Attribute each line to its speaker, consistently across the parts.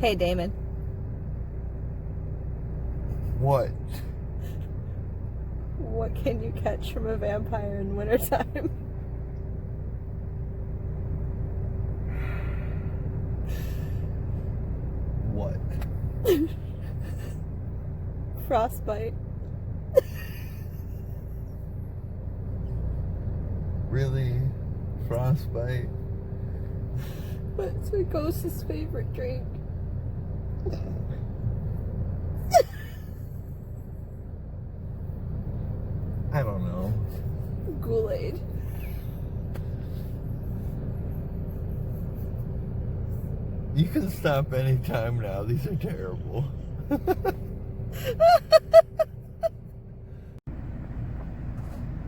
Speaker 1: Hey, Damon.
Speaker 2: What?
Speaker 1: What can you catch from a vampire in wintertime?
Speaker 2: What?
Speaker 1: Frostbite.
Speaker 2: Really? Frostbite?
Speaker 1: What's my ghost's favorite drink?
Speaker 2: I don't know.
Speaker 1: Kool-Aid.
Speaker 2: You can stop anytime now. These are terrible.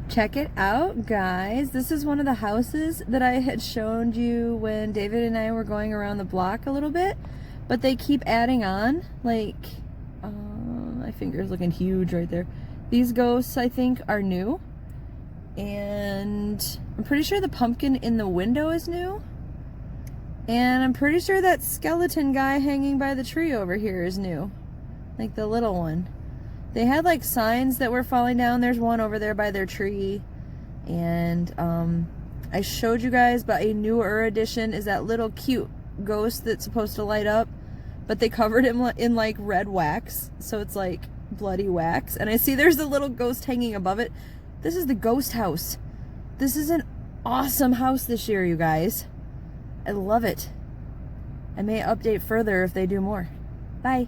Speaker 1: Check it out, guys. This is one of the houses that I had shown you when David and I were going around the block a little bit, but they keep adding on. Like, my finger's looking huge right there. These ghosts, I think, are new, and I'm pretty sure the pumpkin in the window is new, and I'm pretty sure that skeleton guy hanging by the tree over here is new, like the little one. They had like signs that were falling down. There's one over there by their tree. And I showed you guys, but a newer edition is that little cute ghost that's supposed to light up, but they covered him in like red wax, so it's like bloody wax. And I see there's a little ghost hanging above it. This is the ghost house. This is an awesome house this year, you guys. I love it. I may update further if they do more. Bye.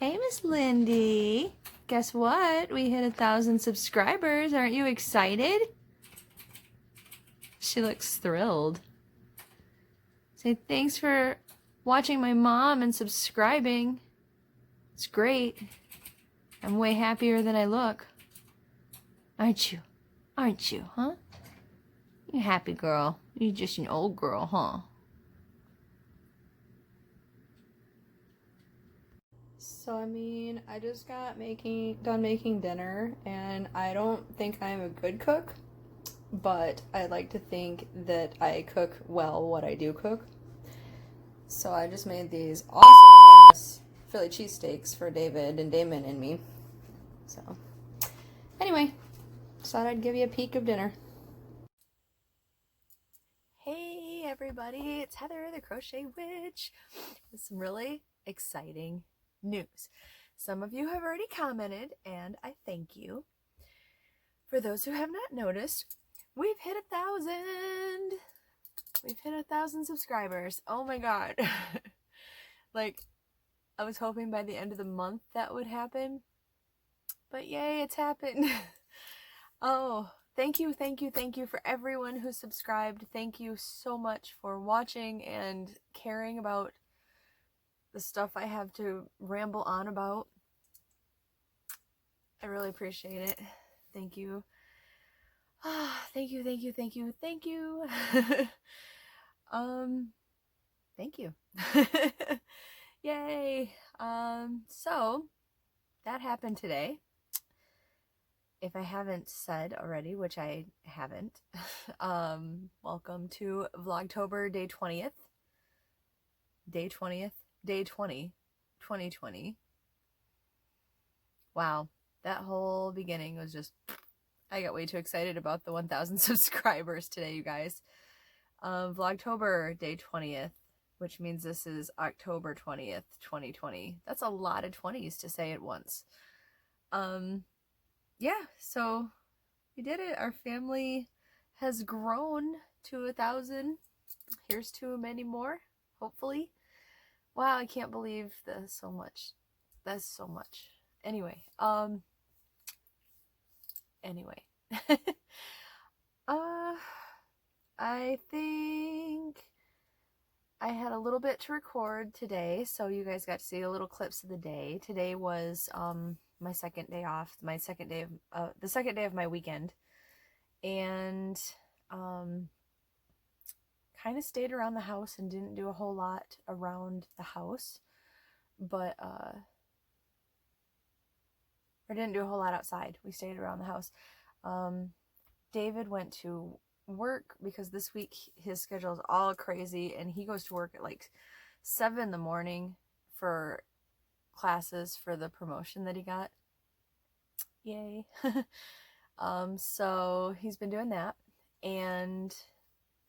Speaker 1: Hey, Miss Lindy. Guess what? We hit 1,000 subscribers. Aren't you excited? She looks thrilled. Say thanks for watching my mom and subscribing. It's great. I'm way happier than I look. Aren't you? Aren't you, huh? You happy girl. You're just an old girl, huh? So I mean, I just got done making dinner, and I don't think I'm a good cook, but I like to think that I cook well what I do cook. So I just made these awesome ass Philly cheesesteaks for David and Damon and me. So anyway, just thought I'd give you a peek of dinner. Hey everybody, it's Heather the Crochet Witch with some really exciting news. Some of you have already commented, and I thank you. For those who have not noticed, we've hit 1,000. We've hit 1,000 subscribers. Oh my god. Like, I was hoping by the end of the month that would happen, but yay, it's happened. Oh, thank you for everyone who subscribed. Thank you so much for watching and caring about the stuff I have to ramble on about. I really appreciate it. Thank you. Thank you, thank you, thank you, thank you. Thank you. Yay. So that happened today. If I haven't said already, which I haven't, welcome to Vlogtober day 20th. Day 20th? Day 20. 2020. Wow. That whole beginning was just, I got way too excited about the 1,000 subscribers today, you guys. Vlogtober day 20th, which means this is October 20th, 2020. That's a lot of 20s to say at once. Yeah, so we did it. Our family has grown to 1,000. Here's to many more, hopefully. Wow, I can't believe that's so much. That's so much. Anyway, I think I had a little bit to record today, so you guys got to see a little clips of the day. Today was my second day off, the second day of my weekend, and kind of stayed around the house and didn't do a whole lot around the house, but or didn't do a whole lot outside. We stayed around the house. David went to work because this week his schedule is all crazy, and he goes to work at like 7 in the morning for classes for the promotion that he got. Yay. So he's been doing that, and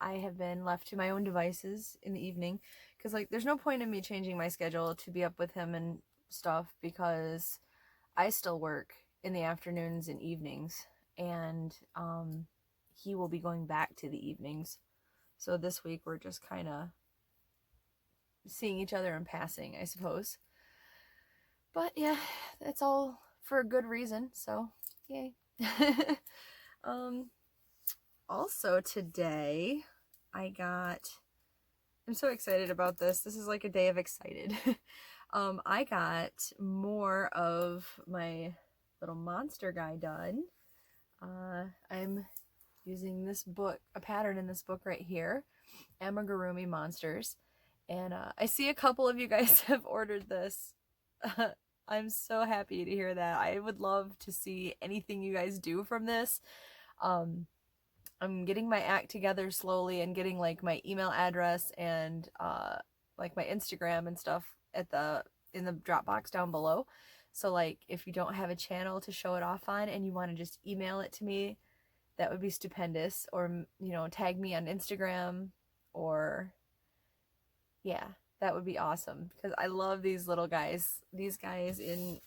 Speaker 1: I have been left to my own devices in the evening because like there's no point in me changing my schedule to be up with him and stuff because I still work in the afternoons and evenings, and he will be going back to the evenings. So this week we're just kind of seeing each other in passing, I suppose. But yeah, that's all for a good reason, so yay. Also today I'm so excited about this. This is like a day of excited. I got more of my little monster guy done. I'm using this book, a pattern in this book right here, Amigurumi Monsters, and I see a couple of you guys have ordered this. I'm so happy to hear that. I would love to see anything you guys do from this. I'm getting my act together slowly and getting like my email address and like my Instagram and stuff in the Dropbox down below. So like if you don't have a channel to show it off on and you want to just email it to me, that would be stupendous. Or, you know, tag me on Instagram, or yeah, that would be awesome because I love these little guys. These guys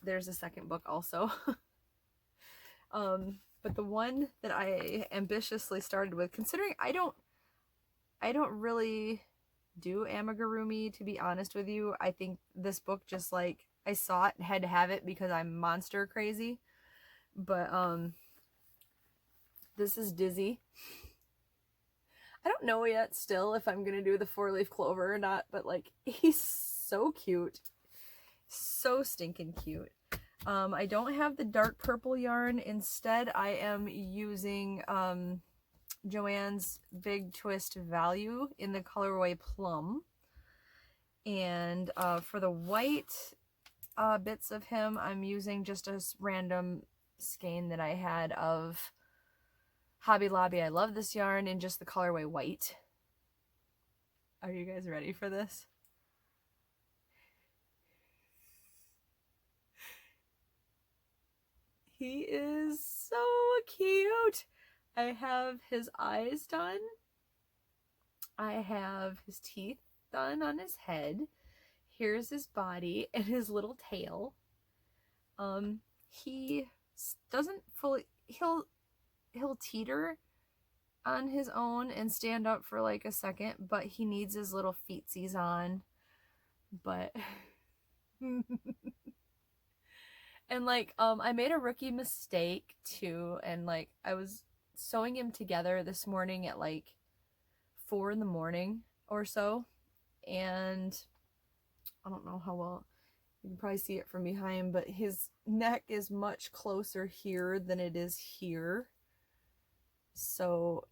Speaker 1: there's a second book also. But the one that I ambitiously started with, considering I don't really do amigurumi, to be honest with you. I think this book just like I saw it and had to have it because I'm monster crazy. But this is Dizzy. I don't know yet still if I'm gonna do the 4-leaf clover or not, but like he's so cute. So stinking cute. I don't have the dark purple yarn. Instead, I am using Joann's Big Twist Value in the colorway Plum. And for the white bits of him, I'm using just a random skein that I had of Hobby Lobby. I love this yarn in just the colorway White. Are you guys ready for this? He is so cute. I have his eyes done. I have his teeth done on his head. Here's his body and his little tail. He doesn't fully, he'll teeter on his own and stand up for like a second, but he needs his little feetsies on. But and like I made a rookie mistake too, and like I was sewing him together this morning at like 4 in the morning or so, and I don't know how well you can probably see it from behind, but his neck is much closer here than it is here. so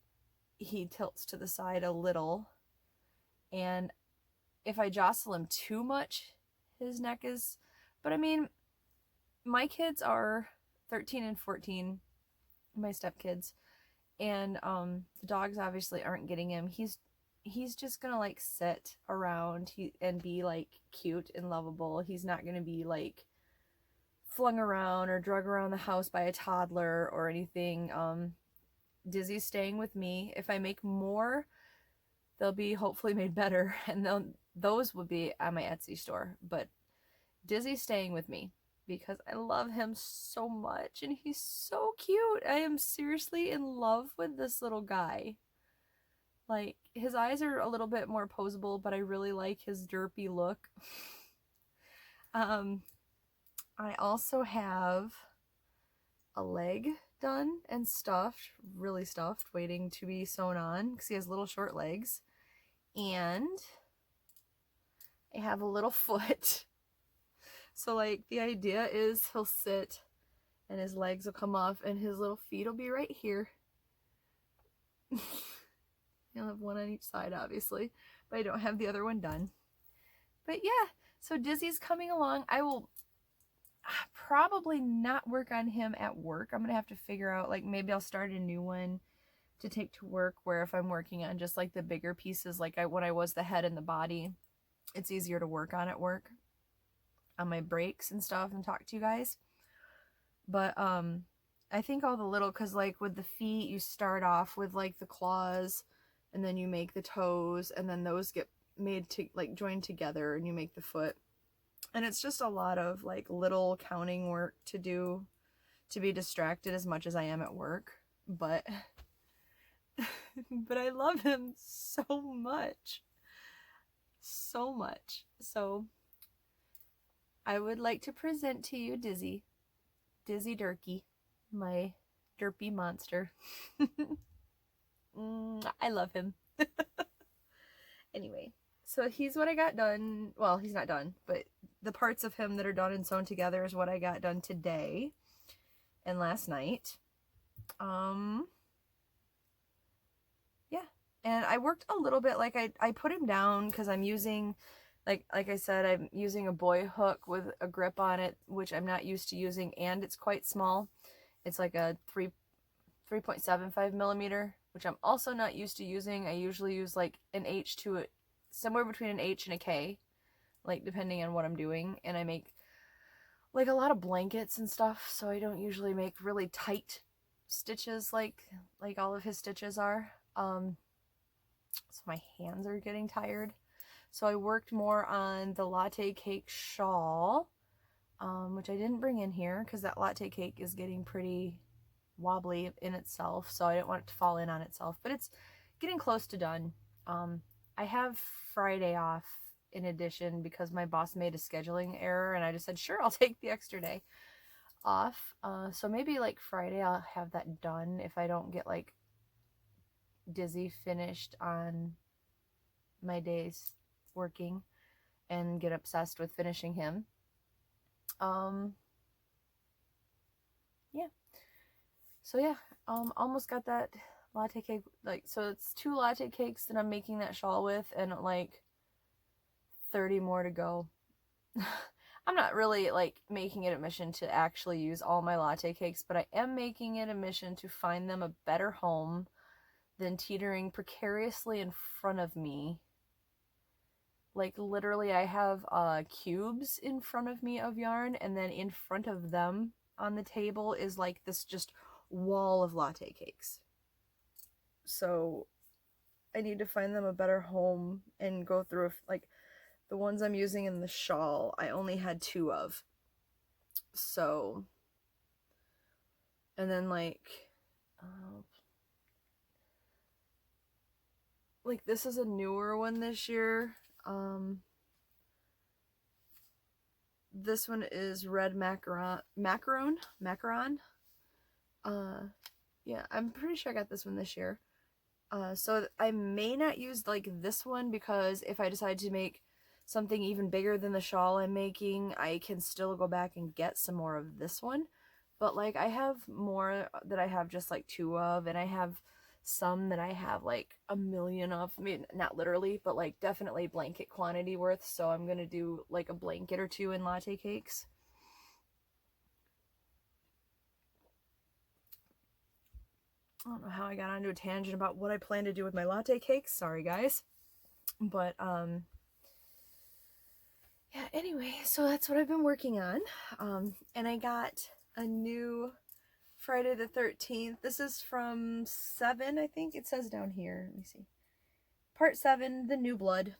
Speaker 1: he tilts to the side a little, and if I jostle him too much, his neck is, but I mean, my kids are 13 and 14, my stepkids, and the dogs obviously aren't getting him. He's just gonna like sit around and be like cute and lovable. He's not gonna be like flung around or drug around the house by a toddler or anything. Dizzy's staying with me. If I make more, they'll be hopefully made better, and those will be at my Etsy store. But Dizzy's staying with me because I love him so much, and he's so cute. I am seriously in love with this little guy. Like, his eyes are a little bit more poseable, but I really like his derpy look. I also have a leg done and stuffed, really stuffed, waiting to be sewn on because he has little short legs. And I have a little foot. So like the idea is he'll sit and his legs will come off and his little feet will be right here. He'll have one on each side, obviously, but I don't have the other one done. But yeah, so Dizzy's coming along. I will probably not work on him at work. I'm gonna have to figure out, like, maybe I'll start a new one to take to work, where if I'm working on just like the bigger pieces, like when I was the head and the body, it's easier to work on at work on my breaks and stuff and talk to you guys. But I think all the little, because like with the feet, you start off with like the claws, and then you make the toes, and then those get made to like joined together, and you make the foot. And it's just a lot of like little counting work to do, to be distracted as much as I am at work. But but I love him so much. So much. So I would like to present to you Dizzy. Dizzy Durkee, my derpy monster. I love him. Anyway, so he's what I got done. Well, he's not done, but the parts of him that are done and sewn together is what I got done today and last night. Yeah, and I worked a little bit, like I put him down because I'm using, like I said, I'm using a boy hook with a grip on it, which I'm not used to using, and it's quite small. It's like a 3.75 millimeter, which I'm also not used to using. I usually use like an H to it, somewhere between an H and a K, like depending on what I'm doing. And I make like a lot of blankets and stuff, so I don't usually make really tight stitches like all of his stitches are. So my hands are getting tired. So I worked more on the latte cake shawl, which I didn't bring in here because that latte cake is getting pretty wobbly in itself, so I didn't want it to fall in on itself, but it's getting close to done. I have Friday off in addition because my boss made a scheduling error, and I just said, sure, I'll take the extra day off. So maybe like Friday I'll have that done if I don't get like Dizzy finished on my days working and get obsessed with finishing him. Yeah. So yeah, almost got that latte cake, like, so it's 2 latte cakes that I'm making that shawl with, and like 30 more to go. I'm not really like making it a mission to actually use all my latte cakes, but I am making it a mission to find them a better home than teetering precariously in front of me. Like literally I have cubes in front of me of yarn, and then in front of them on the table is like this just wall of latte cakes. So I need to find them a better home and go through, like, the ones I'm using in the shawl I only had 2 of. So, and then like this is a newer one this year. This one is red macaron. Yeah, I'm pretty sure I got this one this year. So I may not use like this one, because if I decide to make something even bigger than the shawl I'm making, I can still go back and get some more of this one. But like I have more that I have just like 2 of, and I have some that I have like a million of. I mean, not literally, but like definitely blanket quantity worth. So I'm gonna do like a blanket or 2 in latte cakes. I don't know how I got onto a tangent about what I plan to do with my latte cakes. Sorry, guys. But yeah, anyway, so that's what I've been working on. And I got a new Friday the 13th. This is from 7, I think it says down here. Let me see. Part 7, The New Blood.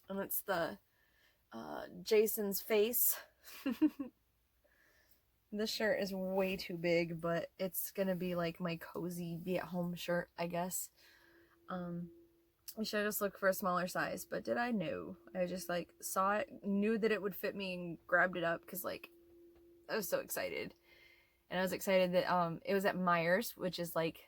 Speaker 1: And it's the Jason's face. This shirt is way too big, but it's gonna be like my cozy be at home shirt, I guess. I should just look for a smaller size, but did I? No. I just like saw it, knew that it would fit me, and grabbed it up because like I was so excited. And I was excited that it was at Meijer's, which is like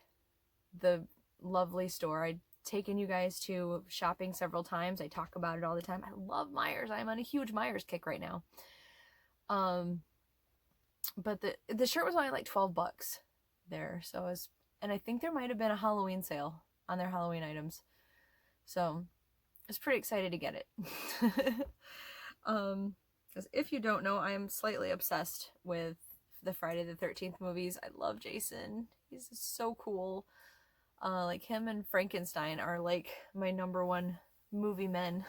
Speaker 1: the lovely store I'd taken you guys to shopping several times. I talk about it all the time. I love Meijer's. I'm on a huge Meijer's kick right now. But the shirt was only like $12 there. So I was, and I think there might have been a Halloween sale on their Halloween items. So I was pretty excited to get it. Because if you don't know, I am slightly obsessed with the Friday the 13th movies. I love Jason. He's so cool. Like him and Frankenstein are like my number one movie men.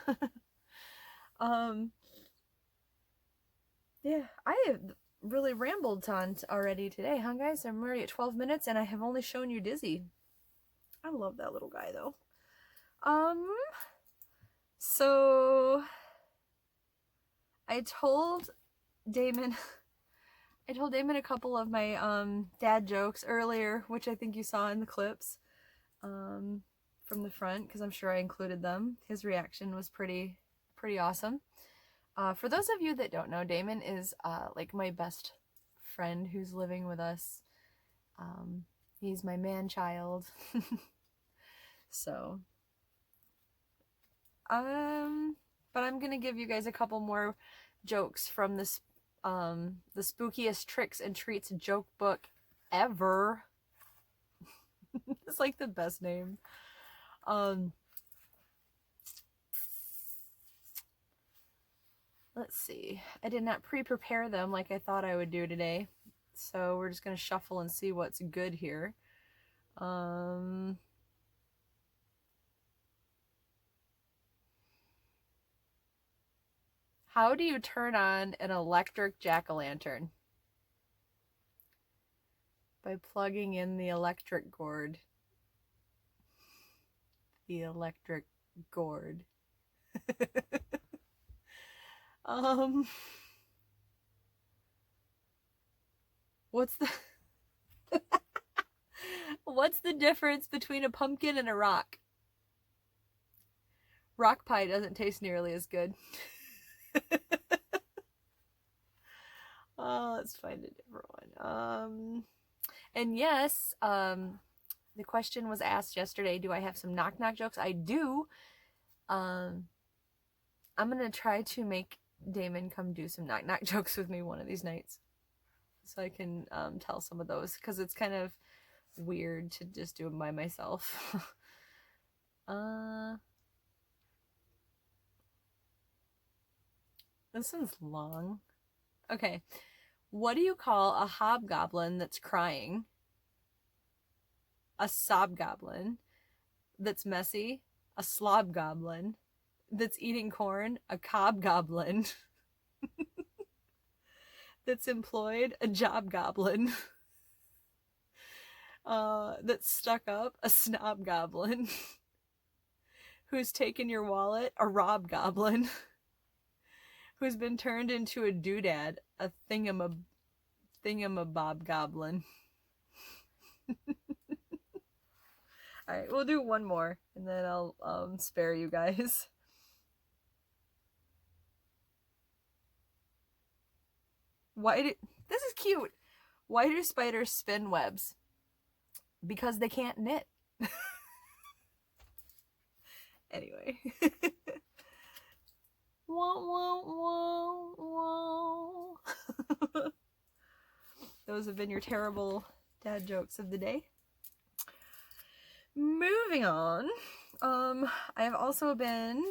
Speaker 1: Yeah, I have really rambled on already today, huh guys? I'm already at 12 minutes and I have only shown you Dizzy. I love that little guy though. So I told Damon a couple of my dad jokes earlier, which I think you saw in the clips from the front, because I'm sure I included them. His reaction was pretty awesome. For those of you that don't know, Damon is like my best friend who's living with us. He's my man-child. So but I'm gonna give you guys a couple more jokes from this the spookiest tricks and treats joke book ever. It's like the best name. Let's see. I did not pre-prepare them like I thought I would do today. So we're just gonna shuffle and see what's good here. How do you turn on an electric jack-o'-lantern? By plugging in the electric gourd. The electric gourd. What's the difference between a pumpkin and a rock? Rock pie doesn't taste nearly as good. Let's find a different one. And yes, the question was asked yesterday, do I have some knock-knock jokes? I do. I'm gonna try to make Damon come do some knock-knock jokes with me one of these nights, so I can tell some of those, because it's kind of weird to just do them by myself. This one's long. Okay. What do you call a hobgoblin that's crying? A sobgoblin. That's messy? A slob goblin. That's eating corn? A cob goblin. That's employed? A job goblin. That's stuck up? A snob goblin. Who's taken your wallet? A rob goblin. Who's been turned into a doodad? A thingamabob goblin. Alright, we'll do one more, and then I'll spare you guys. This is cute. Why do spiders spin webs? Because they can't knit. Anyway. Wah, wah, wah, wah. Those have been your terrible dad jokes of the day. Moving on, I have also been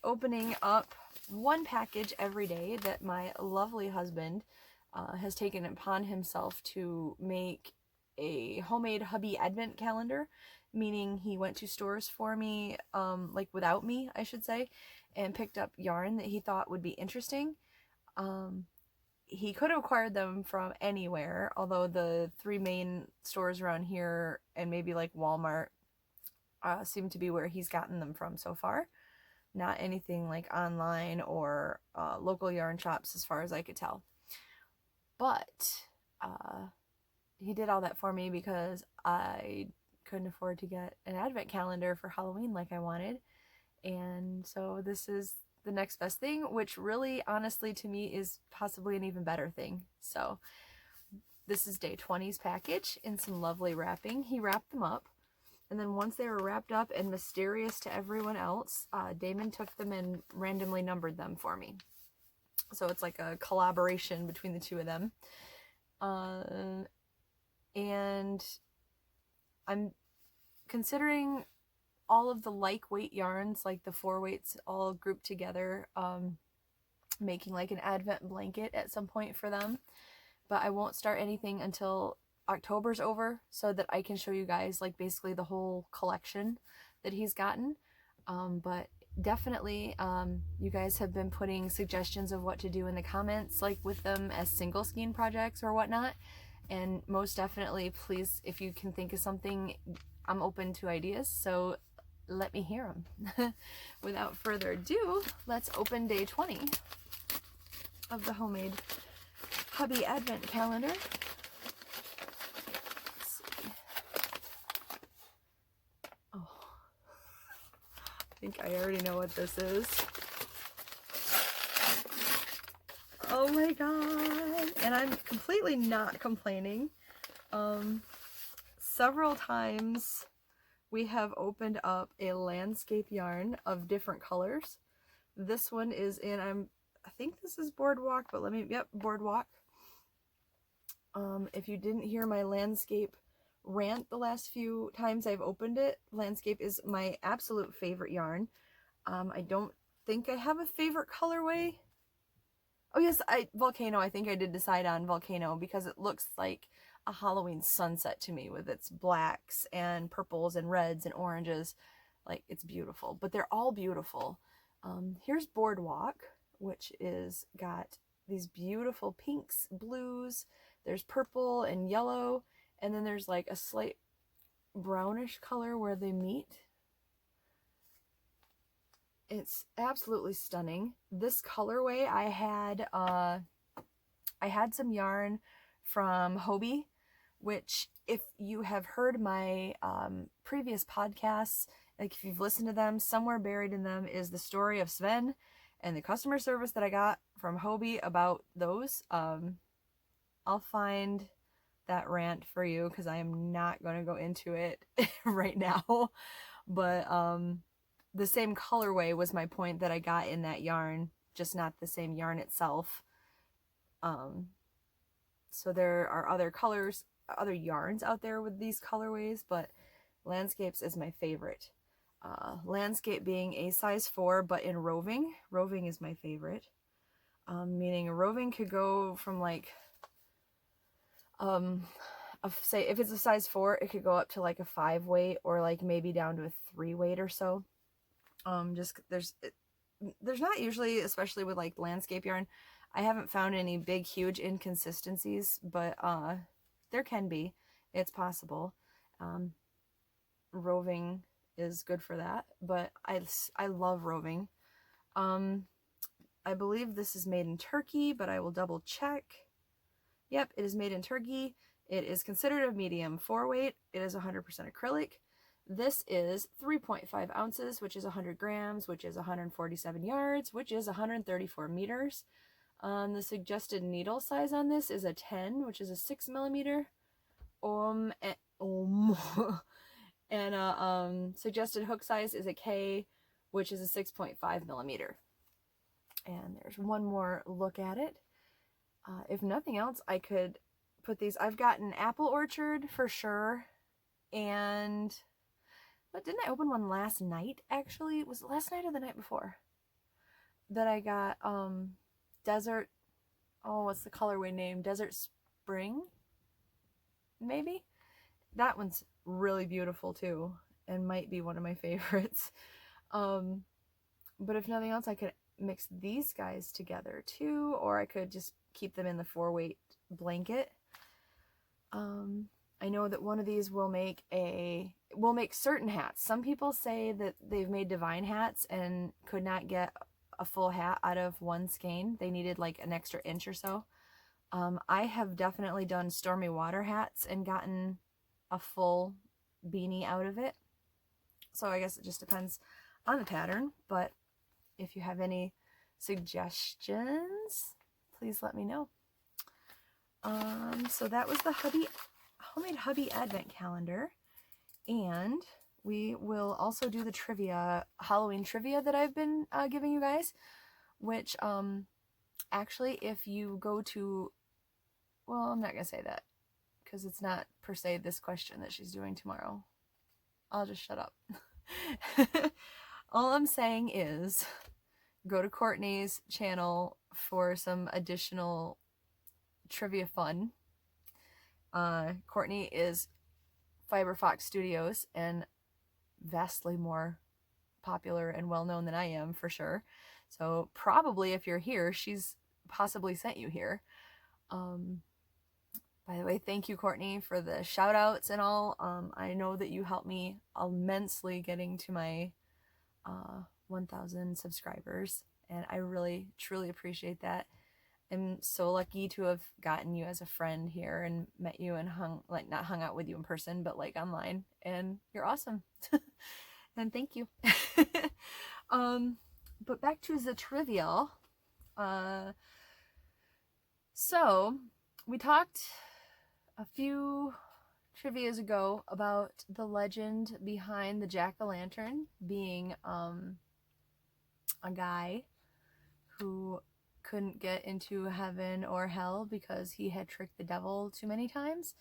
Speaker 1: opening up one package every day that my lovely husband has taken upon himself to make a homemade hubby advent calendar, meaning he went to stores for me, like without me, I should say, and picked up yarn that he thought would be interesting. He could have acquired them from anywhere, although the 3 main stores around here and maybe like Walmart seem to be where he's gotten them from so far. Not anything like online or local yarn shops as far as I could tell. But he did all that for me because I couldn't afford to get an advent calendar for Halloween like I wanted. And so this is the next best thing, which really honestly to me is possibly an even better thing. So this is day 20's package in some lovely wrapping. He wrapped them up, and then once they were wrapped up and mysterious to everyone else, Damon took them and randomly numbered them for me. So it's like a collaboration between the two of them. And I'm considering all of the like weight yarns, like the 4 weights all grouped together, making like an advent blanket at some point for them. But I won't start anything until October's over, so that I can show you guys like basically the whole collection that he's gotten. But definitely you guys have been putting suggestions of what to do in the comments, like with them as single skein projects or whatnot, and most definitely please, if you can think of something, I'm open to ideas, so let me hear them. Without further ado, let's open day 20 of the homemade hubby advent calendar. Let's see. Oh, I think I already know what this is. Oh my god! And I'm completely not complaining. Several times we have opened up a landscape yarn of different colors. This one is in, I think this is Boardwalk, but yep, Boardwalk. If you didn't hear my landscape rant the last few times I've opened it, landscape is my absolute favorite yarn. I don't think I have a favorite colorway. Oh yes, Volcano, I think I did decide on Volcano because it looks like a Halloween sunset to me with its blacks and purples and reds and oranges. Like, it's beautiful, but they're all beautiful. Here's Boardwalk, which is got these beautiful pinks, blues, there's purple and yellow, and then there's like a slight brownish color where they meet. It's absolutely stunning. This colorway I had some yarn from Hobie, which if you have heard my previous podcasts, like if you've listened to them, somewhere buried in them is the story of Sven and the customer service that I got from Hobie about those. I'll find that rant for you because I am not going to go into it right now. But the same colorway was my point that I got in that yarn, just not the same yarn itself. So there are other colors, other yarns out there with these colorways, but Landscapes is my favorite. Landscape being a size 4, but in roving. Roving is my favorite. Meaning a roving could go from like, say if it's a size 4, it could go up to like a 5 weight or like maybe down to a 3 weight or so. Just there's not usually, especially with like landscape yarn, I haven't found any big huge inconsistencies, but there can be. It's possible. Roving is good for that, but I love roving. I believe this is made in Turkey, but I will double check. Yep, it is made in Turkey. It is considered a medium 4 weight. It is 100% acrylic. This is 3.5 ounces, which is 100 grams, which is 147 yards, which is 134 meters. The suggested needle size on this is a 10, which is a 6 millimeter. And suggested hook size is a K, which is a 6.5 millimeter. And there's one more look at it. If nothing else, I could put these. I've gotten Apple Orchard for sure. And, but didn't I open one last night, actually? Was it last night or the night before? That I got, Desert, oh, what's the colorway name? Desert Spring? Maybe? That one's really beautiful too, and might be one of my favorites. But if nothing else, I could mix these guys together too, or I could just keep them in the 4-weight blanket. I know that one of these will make certain hats. Some people say that they've made divine hats and could not get a full hat out of one skein. They needed like an extra inch or so. I have definitely done stormy water hats and gotten a full beanie out of it. So I guess it just depends on the pattern, but if you have any suggestions, please let me know. So that was the homemade hubby advent calendar, and we will also do the trivia, Halloween trivia that I've been giving you guys, which actually if you go to, well, I'm not gonna say that because it's not per se this question that she's doing tomorrow. I'll just shut up. All I'm saying is go to Courtney's channel for some additional trivia fun. Courtney is Fiber Fox Studios and vastly more popular and well known than I am, for sure. So probably if you're here, she's possibly sent you here. By the way, thank you, Courtney, for the shout outs and all. I know that you helped me immensely getting to my 1,000 subscribers, and I really truly appreciate that. I'm so lucky to have gotten you as a friend here and met you and not hung out with you in person, but like online, and you're awesome. And thank you. But back to the trivia. So we talked a few trivias ago about the legend behind the jack-o'-lantern being a guy who couldn't get into heaven or hell because he had tricked the devil too many times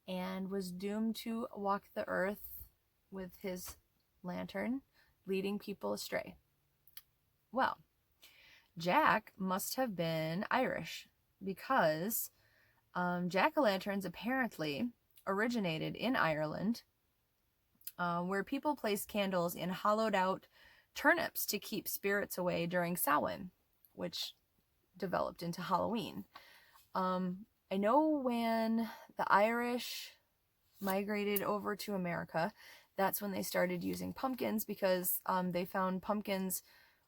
Speaker 1: and was doomed to walk the earth with his lantern, leading people astray. Well, Jack must have been Irish because jack-o'-lanterns apparently originated in Ireland, where people placed candles in hollowed out turnips to keep spirits away during Samhain, which developed into Halloween. I know when the Irish migrated over to America, that's when they started using pumpkins because they found pumpkins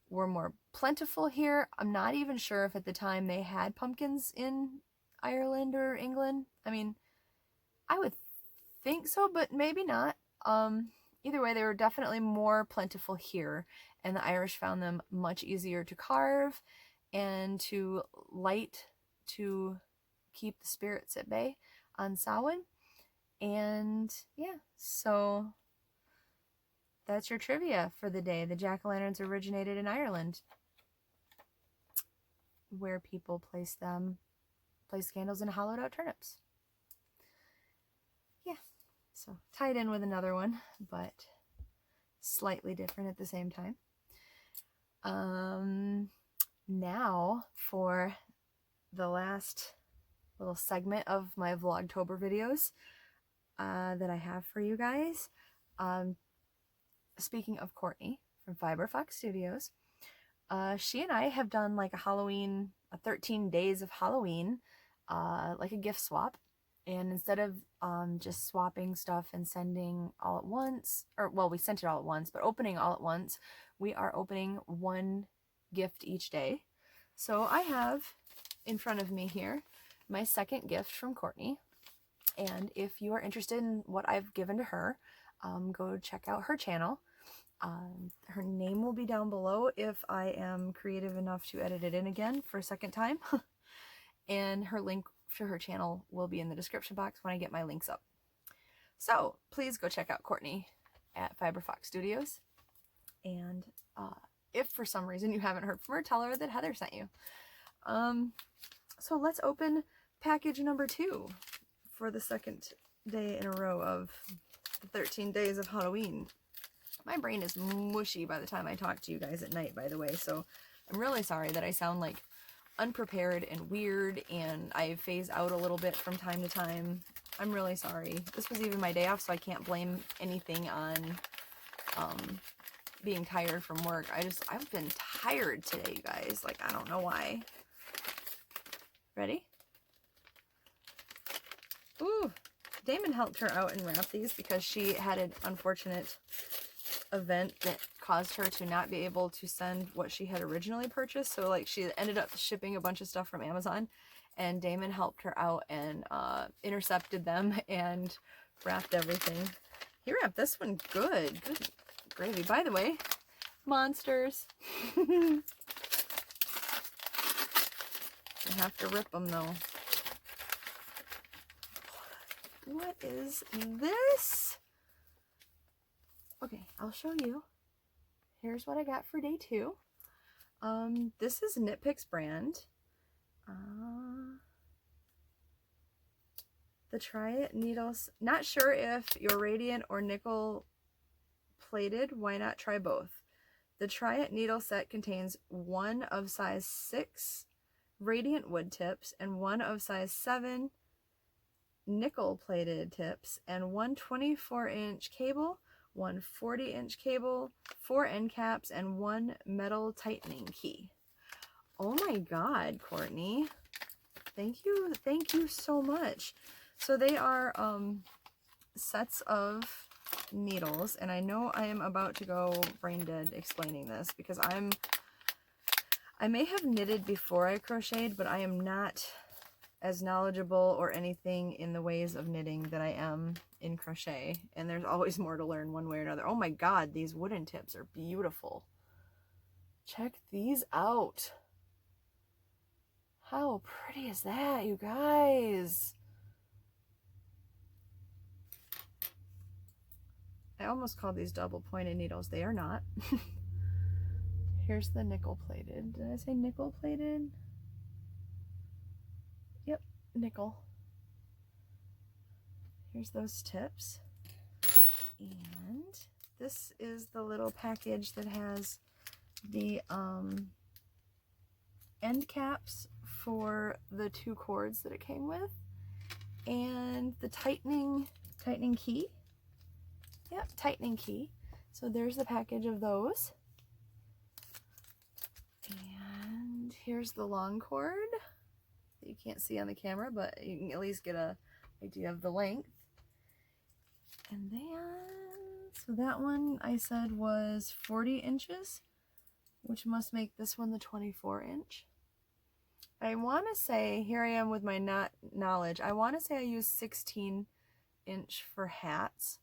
Speaker 1: were more plentiful here. I'm not even sure if at the time they had pumpkins in Ireland or England. I mean, I would think so, but maybe not. Either way, they were definitely more plentiful here, and the Irish found them much easier to carve and to light to keep the spirits at bay on Samhain. And yeah, so that's your trivia for the day. The jack-o'-lanterns originated in Ireland, where people place candles in hollowed out turnips. Yeah, so tied in with another one, but slightly different at the same time. Now for the last little segment of my Vlogtober videos that I have for you guys. Speaking of Courtney from Fiber Fox Studios, she and I have done like a 13 days of Halloween, like a gift swap. And instead of just swapping stuff and sending all at once, or well, we sent it all at once, but opening all at once, we are opening one gift each day. So I have in front of me here my second gift from Courtney. And if you are interested in what I've given to her, go check out her channel. Her name will be down below if I am creative enough to edit it in again for a second time. And her link to her channel will be in the description box when I get my links up. So please go check out Courtney at Fiber Fox Studios. And if for some reason you haven't heard from her, tell her that Heather sent you. So let's open package number 2 for the second day in a row of the 13 days of Halloween. My brain is mushy by the time I talk to you guys at night, by the way, so I'm really sorry that I sound like unprepared and weird and I phase out a little bit from time to time. I'm really sorry. This was even my day off, so I can't blame anything on being tired from work. I've been tired today, you guys. Like, I don't know why. Ready? Ooh, Damon helped her out and wrap these because she had an unfortunate event that caused her to not be able to send what she had originally purchased. So like she ended up shipping a bunch of stuff from Amazon, and Damon helped her out and intercepted them and wrapped everything. He wrapped this one good. Good gravy. By the way, monsters. I have to rip them though. What is this? Okay, I'll show you. Here's what I got for day 2. This is Knit Picks brand. The Try It needles. Not sure if you're radiant or nickel plated. Why not try both? The Try It needle set contains 1 of size 6 radiant wood tips and 1 of size 7 nickel plated tips and 1 24-inch cable, 1 40-inch cable, 4 end caps, and 1 metal tightening key. Oh my god, Courtney. Thank you so much. So they are sets of needles, and I know I am about to go brain dead explaining this because I may have knitted before I crocheted, but I am not as knowledgeable or anything in the ways of knitting that I am in crochet, and there's always more to learn one way or another. Oh my god, these wooden tips are beautiful. Check these out. How pretty is that, you guys? I almost called these double pointed needles. They are not. Here's the nickel plated. Did I say nickel plated? Yep, nickel. Here's those tips. And this is the little package that has the end caps for the 2 cords that it came with, and the tightening key. Yep, tightening key. So there's the package of those. And here's the long cord that you can't see on the camera, but you can at least get an idea of the length. And then, so that one I said was 40 inches, which must make this one the 24-inch. I want to say, here I am with my knowledge, I want to say I use 16-inch for hats.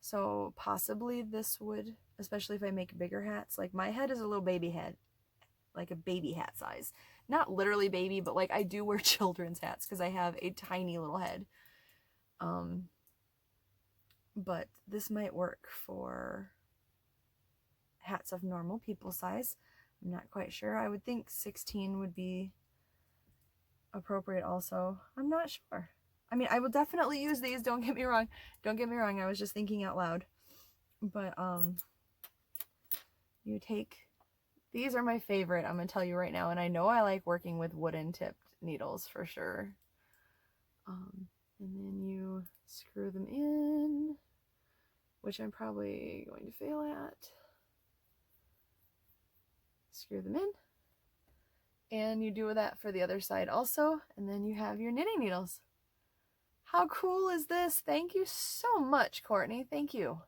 Speaker 1: So possibly this would, especially if I make bigger hats, like my head is a little baby head, like a baby hat size. Not literally baby, but like I do wear children's hats because I have a tiny little head. But this might work for hats of normal people size. I'm not quite sure. I would think 16 would be appropriate also. I'm not sure. I mean, I will definitely use these, don't get me wrong. Don't get me wrong, I was just thinking out loud. But you take, these are my favorite, I'm gonna tell you right now, and I know I like working with wooden tipped needles for sure. And then you screw them in, which I'm probably going to fail at. Screw them in. And you do that for the other side also, and then you have your knitting needles. How cool is this? Thank you so much, Courtney. Thank you.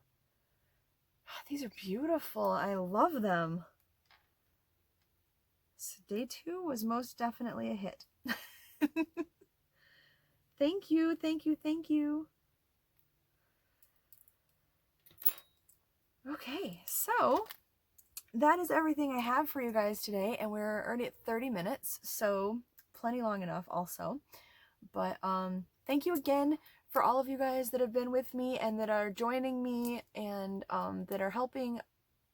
Speaker 1: These are beautiful. I love them. So day 2 was most definitely a hit. Thank you, thank you, thank you. Okay, so that is everything I have for you guys today, and we're already at 30 minutes, so plenty long enough also. But thank you again for all of you guys that have been with me and that are joining me and that are helping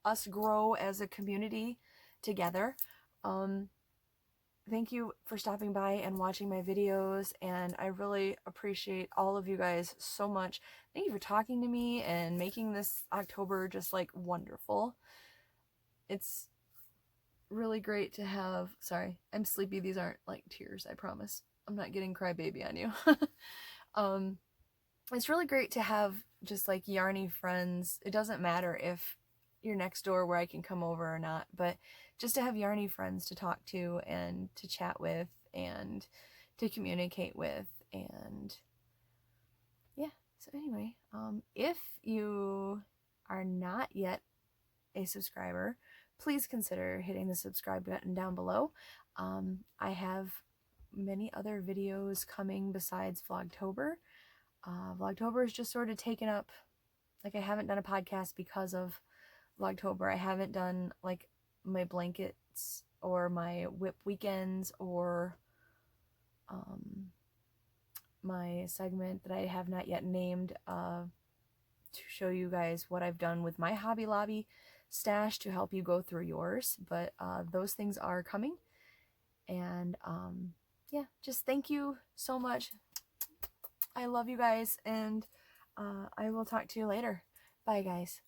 Speaker 1: us grow as a community together. thank you for stopping by and watching my videos, and I really appreciate all of you guys so much. Thank you for talking to me and making this October just like wonderful. It's really great to have, sorry, I'm sleepy, these aren't like tears, I promise. I'm not getting crybaby on you. It's really great to have just like yarny friends. It doesn't matter if you're next door where I can come over or not, but just to have yarny friends to talk to and to chat with and to communicate with. And yeah, so anyway, if you are not yet a subscriber, please consider hitting the subscribe button down below. I have many other videos coming besides Vlogtober. Vlogtober is just sort of taken up, like I haven't done a podcast because of Vlogtober. I haven't done like my blankets or my whip weekends or my segment that I have not yet named to show you guys what I've done with my Hobby Lobby stash to help you go through yours. But those things are coming. And yeah, just thank you so much. I love you guys, and I will talk to you later. Bye, guys.